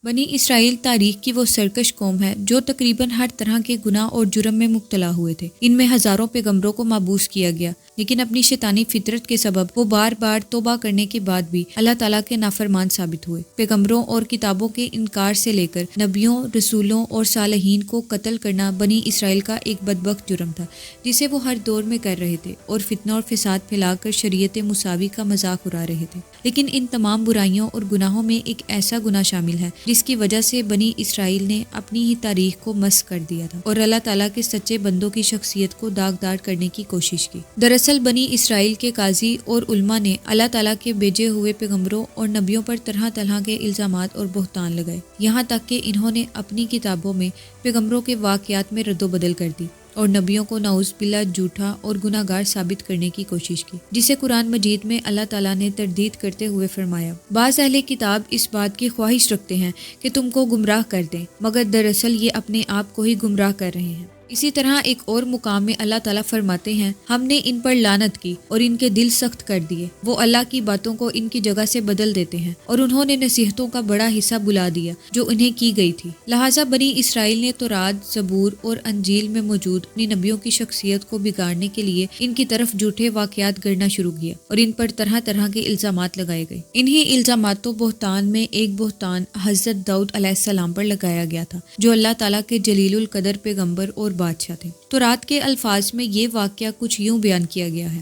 بنی اسرائیل تاریخ کی وہ سرکش قوم ہے جو تقریباً ہر طرح کے گناہ اور جرم میں مبتلا ہوئے تھے۔ ان میں ہزاروں پیغمبروں کو مابعوث کیا گیا، لیکن اپنی شیطانی فطرت کے سبب وہ بار بار توبہ کرنے کے بعد بھی اللہ تعالیٰ کے نافرمان ثابت ہوئے۔ پیغمبروں اور کتابوں کے انکار سے لے کر نبیوں، رسولوں اور صالحین کو قتل کرنا بنی اسرائیل کا ایک بدبخت جرم تھا جسے وہ ہر دور میں کر رہے تھے، اور فتنہ اور فساد پھیلا کر شریعت مساوی کا مذاق اڑا رہے تھے۔ لیکن ان تمام برائیوں اور گناہوں میں ایک ایسا گناہ شامل ہے جس کی وجہ سے بنی اسرائیل نے اپنی ہی تاریخ کو مسخ کر دیا تھا اور اللہ تعالیٰ کے سچے بندوں کی شخصیت کو داغدار کرنے کی کوشش کی۔ دراصل بنی اسرائیل کے قاضی اور علماء نے اللہ تعالیٰ کے بھیجے ہوئے پیغمبروں اور نبیوں پر طرح طرح کے الزامات اور بہتان لگائے، یہاں تک کہ انہوں نے اپنی کتابوں میں پیغمبروں کے واقعات میں رد و بدل کر دی اور نبیوں کو نعوذ باللہ جھوٹا اور گناہ گار ثابت کرنے کی کوشش کی، جسے قرآن مجید میں اللہ تعالیٰ نے تردید کرتے ہوئے فرمایا۔ بعض اہل کتاب اس بات کی خواہش رکھتے ہیں کہ تم کو گمراہ کر دیں، مگر دراصل یہ اپنے آپ کو ہی گمراہ کر رہے ہیں۔ اسی طرح ایک اور مقام میں اللہ تعالیٰ فرماتے ہیں، ہم نے ان پر لعنت کی اور ان کے دل سخت کر دیے، وہ اللہ کی باتوں کو ان کی جگہ سے بدل دیتے ہیں اور انہوں نے نصیحتوں کا بڑا حصہ بلا دیا جو انہیں کی گئی تھی۔ لہٰذا بنی اسرائیل نے تورات، زبور اور انجیل میں موجود اپنی نبیوں کی شخصیت کو بگاڑنے کے لیے ان کی طرف جھوٹے واقعات گڑنا شروع کیا اور ان پر طرح طرح کے الزامات لگائے گئے۔ انہی الزامات و بہتان میں ایک بہتان حضرت داؤد علیہ السلام پر لگایا گیا تھا، جو اللہ تعالیٰ کے جلیل القدر پیغمبر اور بادشاہ تھے۔ تورات کے الفاظ میں یہ واقعہ کچھ یوں بیان کیا گیا ہے۔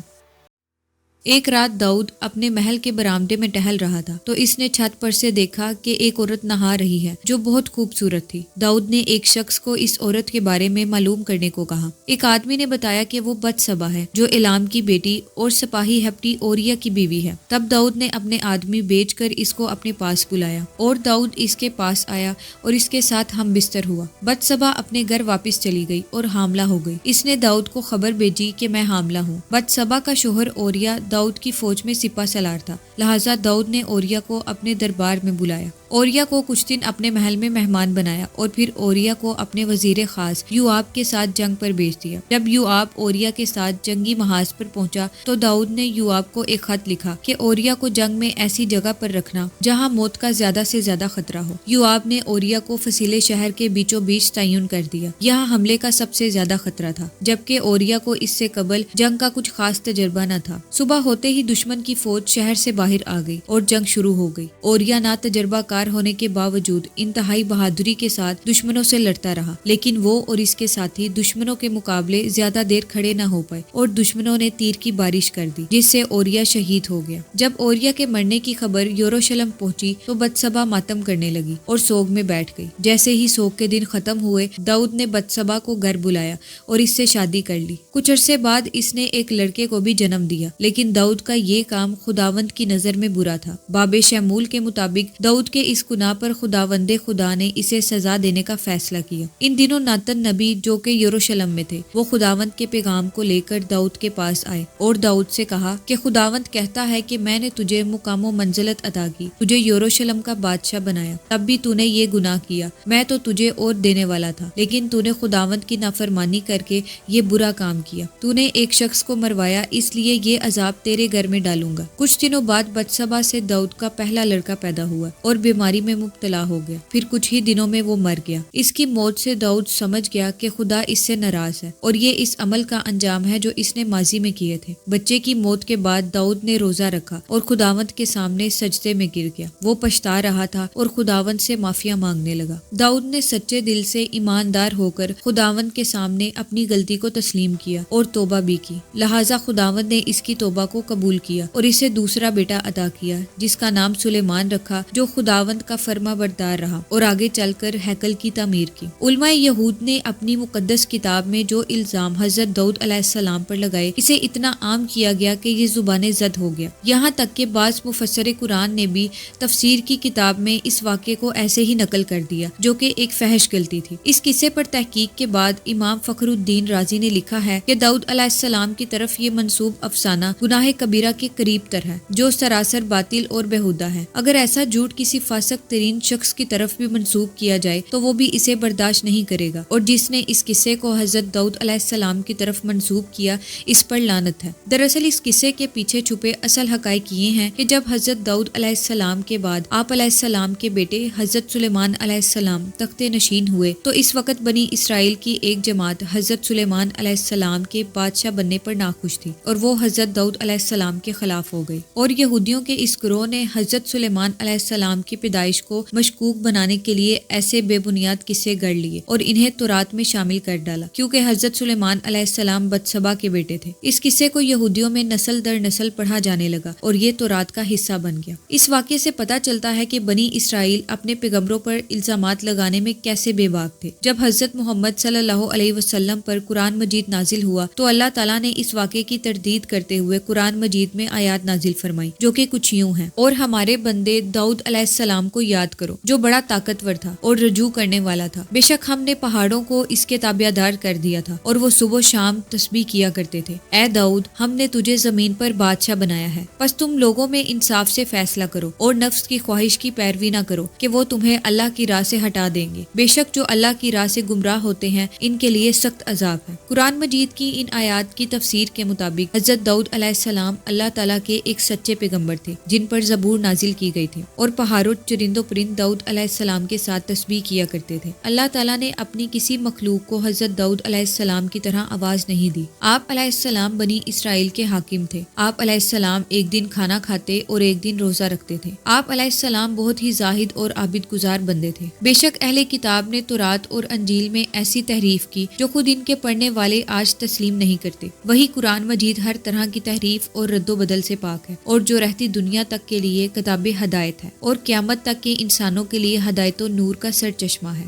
ایک رات داؤد اپنے محل کے برآمدے میں ٹہل رہا تھا تو اس نے چھت پر سے دیکھا کہ ایک عورت نہا رہی ہے جو بہت خوبصورت تھی۔ داؤد نے ایک شخص کو اس عورت کے بارے میں معلوم کرنے کو کہا۔ ایک آدمی نے بتایا کہ وہ بتسبا ہے جو ایلام کی بیٹی اور سپاہی ہپٹی اوریا کی بیوی ہے۔ تب داؤد نے اپنے آدمی بھیج کر اس کو اپنے پاس بلایا اور داؤد اس کے پاس آیا اور اس کے ساتھ ہم بستر ہوا۔ بتسبا اپنے گھر واپس چلی گئی اور حاملہ ہو گئی۔ اس نے داؤد کو خبر بھیجی کہ میں حاملہ ہوں۔ بتسبا کا شوہر اوریا داؤد کی فوج میں سپہ سالار تھا، لہٰذا داؤد نے اوریا کو اپنے دربار میں بلایا۔ اوریا کو کچھ دن اپنے محل میں مہمان بنایا اور پھر اوریا کو اپنے وزیر خاص یوآب کے ساتھ جنگ پر بھیج دیا۔ جب یوآب اوریا کے ساتھ جنگی محاذ پر پہنچا تو داؤد نے یوآب کو ایک خط لکھا کہ اوریا کو جنگ میں ایسی جگہ پر رکھنا جہاں موت کا زیادہ سے زیادہ خطرہ ہو۔ یوآب نے اوریا کو فصیل شہر کے بیچوں بیچ تعین کر دیا، یہاں حملے کا سب سے زیادہ خطرہ تھا، جبکہ اوریا کو اس سے قبل جنگ کا کچھ خاص تجربہ نہ تھا۔ صبح ہوتے ہی دشمن کی فوج شہر سے باہر آ گئی اور جنگ شروع ہو گئی۔ اوریا نہ تجربہ کار ہونے کے باوجود انتہائی بہادری کے ساتھ دشمنوں سے لڑتا رہا، لیکن وہ اور اس کے ساتھی دشمنوں کے مقابلے زیادہ دیر کھڑے نہ ہو پائے اور دشمنوں نے تیر کی بارش کر دی جس سے اوریا شہید ہو گیا۔ جب اوریا کے مرنے کی خبر یروشلم پہنچی تو بتسبا ماتم کرنے لگی اور سوگ میں بیٹھ گئی۔ جیسے ہی سوگ کے دن ختم ہوئے، داؤد نے بتسبا کو گھر بلایا اور اس سے شادی کر لی۔ کچھ عرصے بعد اس نے ایک لڑکے کو بھی جنم دیا، لیکن داؤد کا یہ کام خداوند کی نظر میں برا تھا۔ باب شمول کے مطابق داؤد کے اس گناہ پر خداوند خدا نے اسے سزا دینے کا فیصلہ کیا۔ ان دنوں ناتن نبی جو کہ یروشلم میں تھے، وہ خداوند کے پیغام کو لے کر داؤد کے پاس آئے اور داؤد سے کہا کہ خداوند کہتا ہے کہ میں نے تجھے مقام و منزلت عطا کی، تجھے یروشلم کا بادشاہ بنایا، تب بھی تو نے یہ گناہ کیا۔ میں تو تجھے اور دینے والا تھا، لیکن تو نے خداوند کی نافرمانی کر کے یہ برا کام کیا۔ تو نے ایک شخص کو مروایا، اس لیے یہ عذاب تیرے گھر میں ڈالوں گا۔ کچھ دنوں بعد بتسبا سے داؤد کا پہلا لڑکا پیدا ہوا اور بیماری میں مبتلا ہو گیا، پھر کچھ ہی دنوں میں وہ مر گیا۔ اس کی موت سے داؤد سمجھ گیا کہ خدا اس سے ناراض ہے اور یہ اس عمل کا انجام ہے جو اس نے ماضی میں کیے تھے۔ بچے کی موت کے بعد داؤد نے روزہ رکھا اور خداوند کے سامنے سجدے میں گر گیا۔ وہ پچھتا رہا تھا اور خداوند سے معافیا مانگنے لگا۔ داؤد نے سچے دل سے ایماندار ہو کر خداوند کے سامنے اپنی غلطی کو تسلیم کیا اور توبہ بھی کی، لہٰذا خداوند نے اس کی توبہ کو قبول کیا اور اسے دوسرا بیٹا عطا کیا جس کا نام سلیمان رکھا، جو خداوند کا فرما بردار رہا اور آگے چل کر ہیکل کی تعمیر کی۔ علماء یہود نے اپنی مقدس کتاب میں جو الزام حضرت داؤد علیہ السلام پر لگائے، اسے اتنا عام کیا گیا کہ یہ زبان زد ہو گیا، یہاں تک کہ بعض مفسر قرآن نے بھی تفسیر کی کتاب میں اس واقعے کو ایسے ہی نقل کر دیا، جو کہ ایک فحش غلطی تھی۔ اس قصے پر تحقیق کے بعد امام فخر الدین رازی نے لکھا ہے کہ داؤد علیہ السلام کی طرف یہ منسوب افسانہ گناہ کبیرہ کے قریب تر ہے، جو سراسر باطل اور بیہودہ ہے۔ اگر ایسا جھوٹ کسی فاسق ترین شخص کی طرف بھی منسوب کیا جائے تو وہ بھی اسے برداشت نہیں کرے گا، اور جس نے اس قصے کو حضرت داؤد علیہ السلام کی طرف منسوب کیا اس پر لعنت ہے۔ دراصل اس قصے کے پیچھے چھپے اصل حقائق یہ ہیں کہ جب حضرت داؤد علیہ السلام کے بعد آپ علیہ السلام کے بیٹے حضرت سلیمان علیہ السلام تخت نشین ہوئے تو اس وقت بنی اسرائیل کی ایک جماعت حضرت سلیمان علیہ السلام کے بادشاہ بننے پر ناخوش تھی، اور وہ حضرت داؤد علیہ السلام کے خلاف ہو گئی، اور یہودیوں کے اس گروہ نے حضرت سلیمان علیہ السلام کی پیدائش کو مشکوک بنانے کے لیے ایسے بے بنیاد قصے گڑھ لیے اور انہیں تورات میں شامل کر ڈالا، کیونکہ حضرت سلیمان علیہ السلام بتسبا کے بیٹے تھے۔ اس قصے کو یہودیوں میں نسل در نسل پڑھا جانے لگا اور یہ تورات کا حصہ بن گیا۔ اس واقعے سے پتہ چلتا ہے کہ بنی اسرائیل اپنے پیغمبروں پر الزامات لگانے میں کیسے بے باک تھے۔ جب حضرت محمد صلی اللہ علیہ وسلم پر قرآن مجید نازل ہوا تو اللہ تعالیٰ نے اس واقعے کی تردید کرتے ہوئے قرآن مجید میں آیات نازل فرمائی جو کہ کچھ یوں ہیں: اور ہمارے بندے داؤد علیہ السلام کو یاد کرو جو بڑا طاقتور تھا اور رجوع کرنے والا تھا، بے شک ہم نے پہاڑوں کو اس کے تابعدار کر دیا تھا اور وہ صبح و شام تسبیح کیا کرتے تھے۔ اے داؤد، ہم نے تجھے زمین پر بادشاہ بنایا ہے، پس تم لوگوں میں انصاف سے فیصلہ کرو اور نفس کی خواہش کی پیروی نہ کرو کہ وہ تمہیں اللہ کی راہ سے ہٹا دیں گے، بے شک جو اللہ کی راہ سے گمراہ ہوتے ہیں ان کے لیے سخت عذاب ہے۔ قرآن مجید کی ان آیات کی تفسیر کے مطابق حضرت داؤد علیہ السلام اللہ تعالیٰ کے ایک سچے پیغمبر تھے جن پر زبور نازل کی گئی تھی، اور پہاڑوں چرند و پرند داؤد علیہ السلام کے ساتھ تسبیح کیا کرتے تھے۔ اللہ تعالیٰ نے اپنی کسی مخلوق کو حضرت داؤد علیہ السلام کی طرح آواز نہیں دی۔ آپ علیہ السلام بنی اسرائیل کے حاکم تھے۔ آپ علیہ السلام ایک دن کھانا کھاتے اور ایک دن روزہ رکھتے تھے۔ آپ علیہ السلام بہت ہی زاہد اور عابد گزار بندے تھے۔ بے شک اہل کتاب نے تورات اور انجیل میں ایسی تحریف کی جو خود ان کے پڑھنے والے آج تسلیم نہیں کرتے۔ وہی قرآن مجید ہر طرح کی تحریف اور رد و بدل سے پاک ہے، اور جو رہتی دنیا تک کے لیے کتاب ہدایت ہے اور قیامت تک کے انسانوں کے لیے ہدایت و نور کا سرچشمہ ہے۔